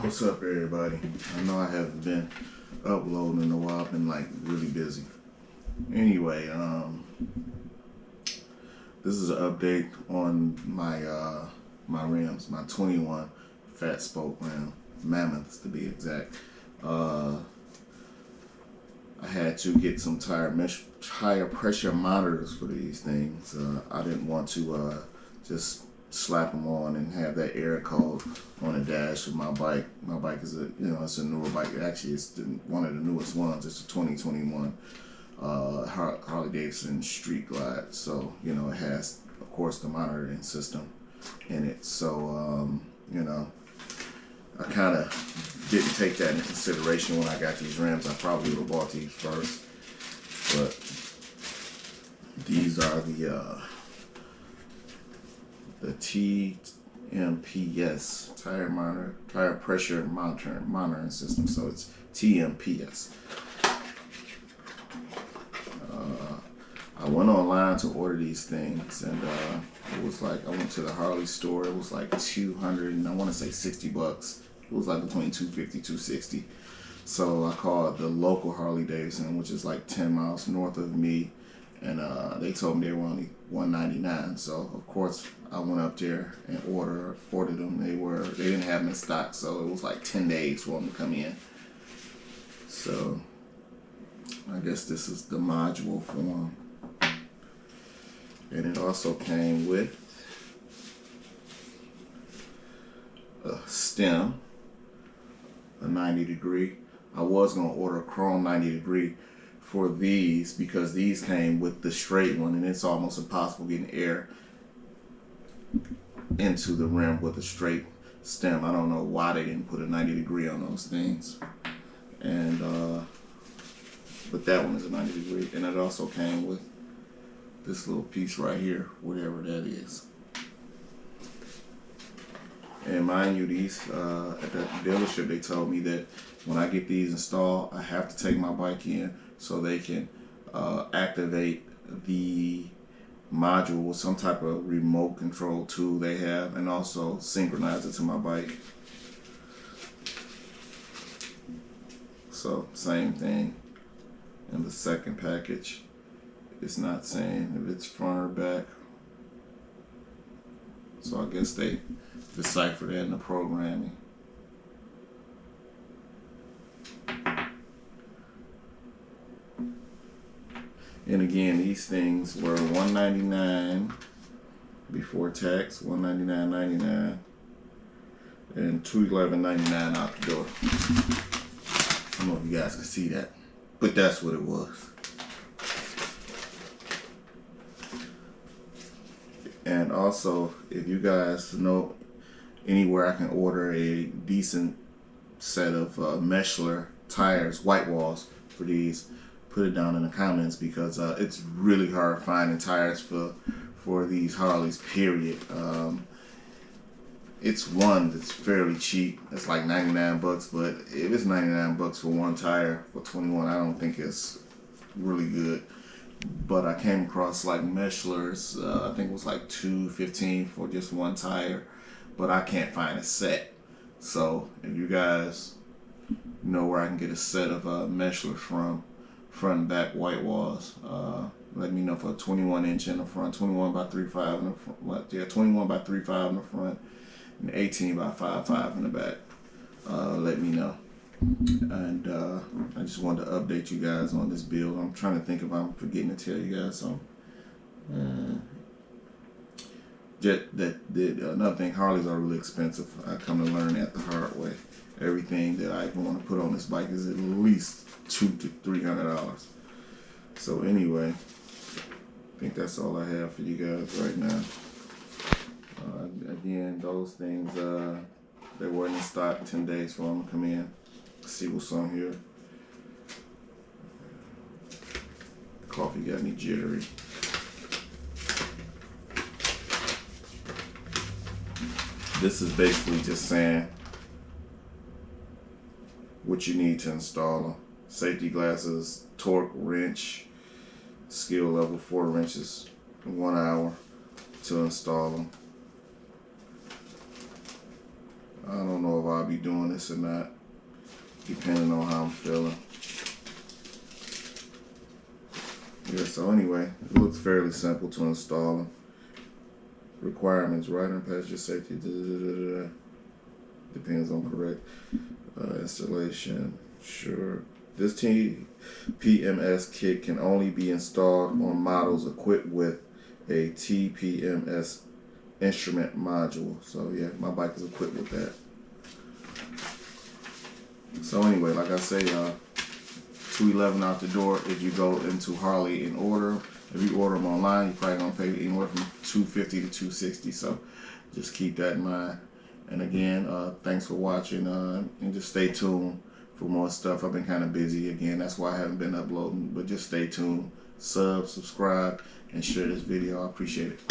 What's up, everybody? I know I haven't been uploading in a while. I've been like really busy. Anyway, this is an update on my rims, my 21 fat spoke rim, mammoths to be exact. I had to get some tire pressure monitors for these things. I didn't want to just slap them on and have that air code on the dash of my bike. My bike is it's a newer bike. Actually, it's one of the newest ones. It's a 2021 Harley Davidson Street Glide. So it has, of course, the monitoring system in it. So I kind of didn't take that into consideration when I got these rims. I probably would have bought these first, but these are the TMPS tire pressure monitoring system. So it's TMPS. I went online to order these things, and it was like I went to the Harley store. It was like 200 and I want to say $60. It was like between 250 260. So I called the local Harley Davidson, which is like 10 miles north of me, and they told me they were only $199. So of course I went up there and ordered them. They didn't have them in stock, so it was like 10 days for them to come in. So I guess this is the module form, and it also came with a stem, a 90 degree. I was gonna order a chrome 90 degree for these because these came with the straight one, and it's almost impossible getting air into the rim with a straight stem. I don't know why they didn't put a 90 degree on those things. And but that one is a 90 degree, and it also came with this little piece right here, whatever that is. And mind you, these at the dealership, they told me that when I get these installed, I have to take my bike in so they can activate the module with some type of remote control tool they have, and also synchronize it to my bike. So same thing in the second package. It's not saying if it's front or back. So I guess they decipher that in the programming. And again, these things were $199 before tax, $199.99, and $211.99 out the door. I don't know if you guys can see that, but that's what it was. And also, if you guys know anywhere I can order a decent set of Meshler tires, white walls for these, put it down in the comments, because it's really hard finding tires for these Harleys, period. It's one that's fairly cheap. It's like 99 bucks, but if it's 99 bucks for one tire for 21, I don't think it's really good. But I came across like Meshler's, I think it was like $215 for just one tire, but I can't find a set. So if you guys know where I can get a set of Meshler from, front and back white walls, let me know. For a 21 inch in the front, 21 by 3.5 in the front, 21 by 3.5 in the front, and 18 by 5.5 in the back. Let me know. And I just wanted to update you guys on this build. I'm trying to think if I'm forgetting to tell you guys something. Another thing, Harleys are really expensive. I come to learn that the hard way. Everything that I want to put on this bike is at least $200 to $300. So anyway, I think that's all I have for you guys right now. Again, those things, they weren't in stock 10 days for them to come in. See what's on here. Coffee got me jittery. This is basically just saying what you need to install them. Safety glasses, torque wrench, skill level 4 wrenches, 1 hour to install them. don't know if I'll be doing this or not, depending on how I'm feeling. Yeah, so anyway, it looks fairly simple to install. Requirements, rider and passenger safety, depends on correct installation. Sure. This TPMS kit can only be installed on models equipped with a TPMS instrument module. So yeah, my bike is equipped with that. So anyway, like I say, $211 out the door. If you go into Harley and order, if you order them online, you're probably gonna pay anywhere from $250 to $260. So just keep that in mind. And again, thanks for watching, and just stay tuned for more stuff. I've been kind of busy again, that's why I haven't been uploading. But just stay tuned, subscribe, and share this video. I appreciate it.